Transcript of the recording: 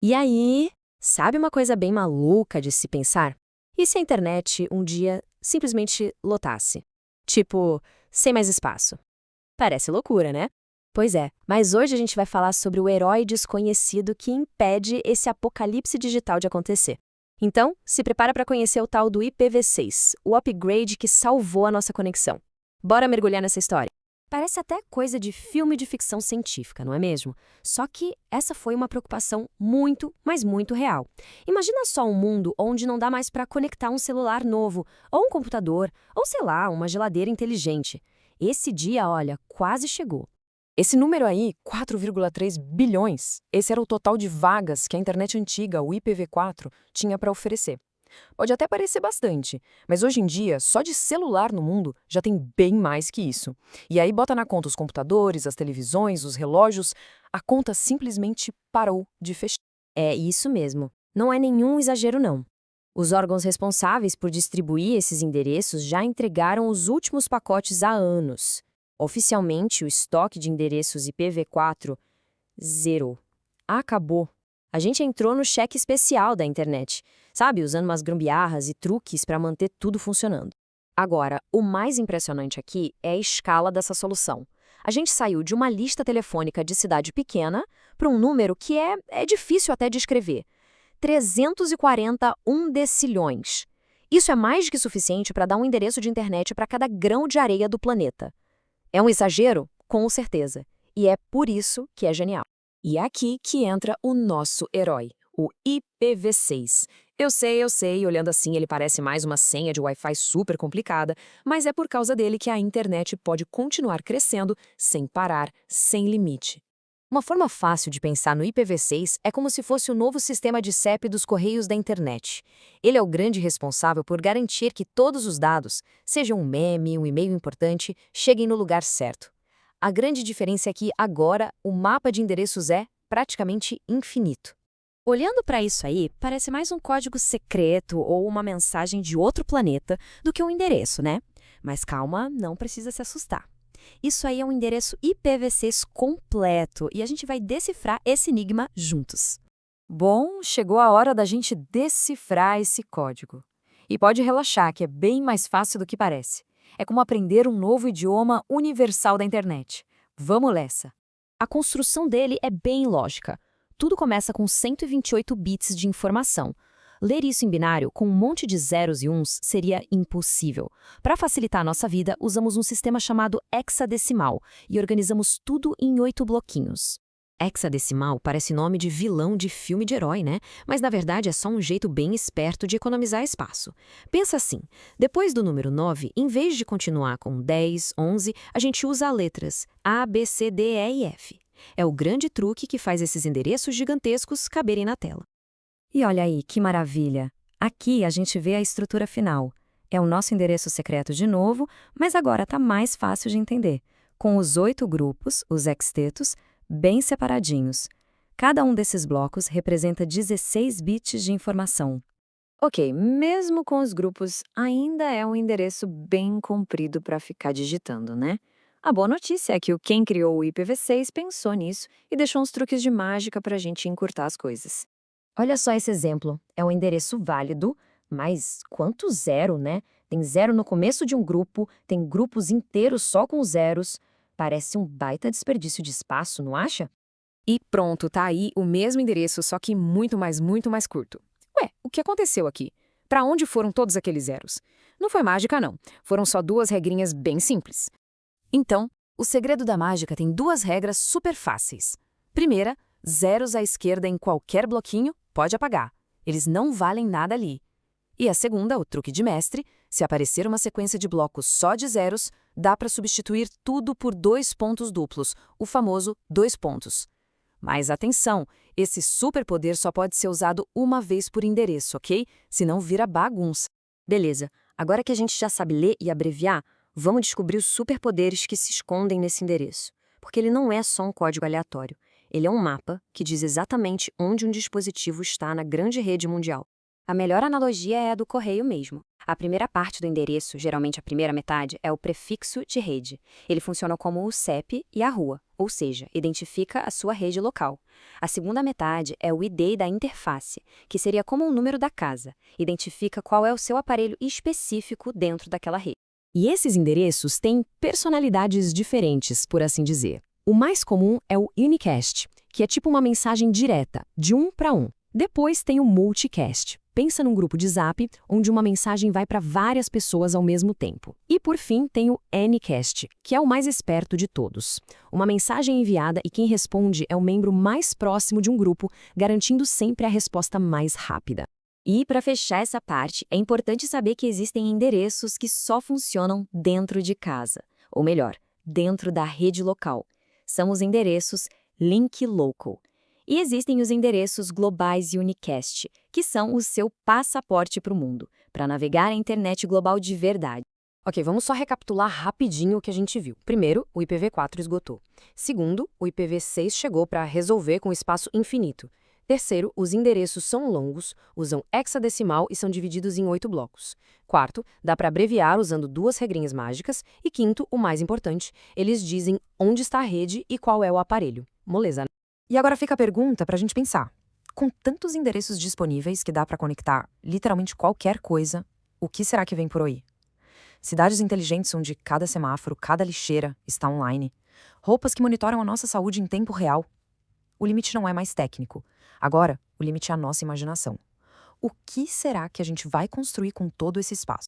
E aí, sabe uma coisa bem maluca de se pensar? E se a internet um dia simplesmente lotasse? Tipo, sem mais espaço. Parece loucura, né? Pois é, mas hoje a gente vai falar sobre o herói desconhecido que impede esse apocalipse digital de acontecer. Então, se prepara para conhecer o tal do IPv6, o upgrade que salvou a nossa conexão. Bora mergulhar nessa história. Parece até coisa de filme de ficção científica, não é mesmo? Só que essa foi uma preocupação muito, mas muito real. Imagina só um mundo onde não dá mais para conectar um celular novo, ou um computador, ou sei lá, uma geladeira inteligente. Esse dia, olha, quase chegou. Esse número aí, 4,3 bilhões, esse era o total de vagas que a internet antiga, o IPv4, tinha para oferecer. Pode até parecer bastante, mas hoje em dia, só de celular no mundo já tem bem mais que isso. E aí bota na conta os computadores, as televisões, os relógios, a conta simplesmente parou de fechar. É isso mesmo. Não é nenhum exagero, não. Os órgãos responsáveis por distribuir esses endereços já entregaram os últimos pacotes há anos. Oficialmente, o estoque de endereços IPv4 zerou. Acabou. A gente entrou no cheque especial da internet, sabe, usando umas gambiarras e truques para manter tudo funcionando. Agora, o mais impressionante aqui é a escala dessa solução. A gente saiu de uma lista telefônica de cidade pequena para um número que é difícil até de escrever. 341 decilhões. Isso é mais do que suficiente para dar um endereço de internet para cada grão de areia do planeta. É um exagero? Com certeza. E é por isso que é genial. E é aqui que entra o nosso herói, o IPv6. Eu sei, olhando assim ele parece mais uma senha de Wi-Fi super complicada, mas é por causa dele que a internet pode continuar crescendo sem parar, sem limite. Uma forma fácil de pensar no IPv6 é como se fosse o novo sistema de CEP dos Correios da internet. Ele é o grande responsável por garantir que todos os dados, seja um meme, um e-mail importante, cheguem no lugar certo. A grande diferença é que, agora, o mapa de endereços é praticamente infinito. Olhando para isso aí, parece mais um código secreto ou uma mensagem de outro planeta do que um endereço, né? Mas calma, não precisa se assustar. Isso aí é um endereço IPv6 completo e a gente vai decifrar esse enigma juntos. Bom, chegou a hora da gente decifrar esse código. E pode relaxar, que é bem mais fácil do que parece. É como aprender um novo idioma universal da internet. Vamos nessa! A construção dele é bem lógica. Tudo começa com 128 bits de informação. Ler isso em binário, com um monte de zeros e uns, seria impossível. Para facilitar a nossa vida, usamos um sistema chamado hexadecimal e organizamos tudo em 8 bloquinhos. Hexadecimal parece nome de vilão de filme de herói, né? Mas na verdade é só um jeito bem esperto de economizar espaço. Pensa assim, depois do número 9, em vez de continuar com 10, 11, a gente usa as letras A, B, C, D, E e F. É o grande truque que faz esses endereços gigantescos caberem na tela. E olha aí, que maravilha! Aqui a gente vê a estrutura final. É o nosso endereço secreto de novo, mas agora está mais fácil de entender, com os 8 grupos, os hextetos, bem separadinhos. Cada um desses blocos representa 16 bits de informação. Ok, mesmo com os grupos, ainda é um endereço bem comprido para ficar digitando, né? A boa notícia é que quem criou o IPv6 pensou nisso e deixou uns truques de mágica para a gente encurtar as coisas. Olha só esse exemplo. É um endereço válido, mas quanto zero, né? Tem zero no começo de um grupo, tem grupos inteiros só com zeros. Parece um baita desperdício de espaço, não acha? E pronto, tá aí o mesmo endereço, só que muito mais curto. Ué, o que aconteceu aqui? Para onde foram todos aqueles zeros? Não foi mágica, não. Foram só duas regrinhas bem simples. Então, o segredo da mágica tem duas regras super fáceis. Primeira, zeros à esquerda em qualquer bloquinho, pode apagar. Eles não valem nada ali. E a segunda, o truque de mestre, se aparecer uma sequência de blocos só de zeros, dá para substituir tudo por dois pontos duplos, o famoso dois pontos. Mas atenção, esse superpoder só pode ser usado uma vez por endereço, ok? Senão vira bagunça. Beleza, agora que a gente já sabe ler e abreviar, vamos descobrir os superpoderes que se escondem nesse endereço. Porque ele não é só um código aleatório. Ele é um mapa que diz exatamente onde um dispositivo está na grande rede mundial. A melhor analogia é a do correio mesmo. A primeira parte do endereço, geralmente a primeira metade, é o prefixo de rede. Ele funciona como o CEP e a rua, ou seja, identifica a sua rede local. A segunda metade é o ID da interface, que seria como o número da casa. Identifica qual é o seu aparelho específico dentro daquela rede. E esses endereços têm personalidades diferentes, por assim dizer. O mais comum é o unicast, que é tipo uma mensagem direta, de um para um. Depois tem o multicast. Pensa num grupo de Zap, onde uma mensagem vai para várias pessoas ao mesmo tempo. E por fim tem o Anycast, que é o mais esperto de todos. Uma mensagem enviada e quem responde é o membro mais próximo de um grupo, garantindo sempre a resposta mais rápida. E para fechar essa parte, é importante saber que existem endereços que só funcionam dentro de casa, ou melhor, dentro da rede local. São os endereços Link Local. E existem os endereços globais e unicast, que são o seu passaporte para o mundo, para navegar a internet global de verdade. Ok, vamos só recapitular rapidinho o que a gente viu. Primeiro, o IPv4 esgotou. Segundo, o IPv6 chegou para resolver com espaço infinito. Terceiro, os endereços são longos, usam hexadecimal e são divididos em 8 blocos. Quarto, dá para abreviar usando 2 regrinhas mágicas. E quinto, o mais importante, eles dizem onde está a rede e qual é o aparelho. Moleza, né? E agora fica a pergunta para a gente pensar. Com tantos endereços disponíveis que dá para conectar literalmente qualquer coisa, o que será que vem por aí? Cidades inteligentes onde cada semáforo, cada lixeira está online. Roupas que monitoram a nossa saúde em tempo real. O limite não é mais técnico. Agora, o limite é a nossa imaginação. O que será que a gente vai construir com todo esse espaço?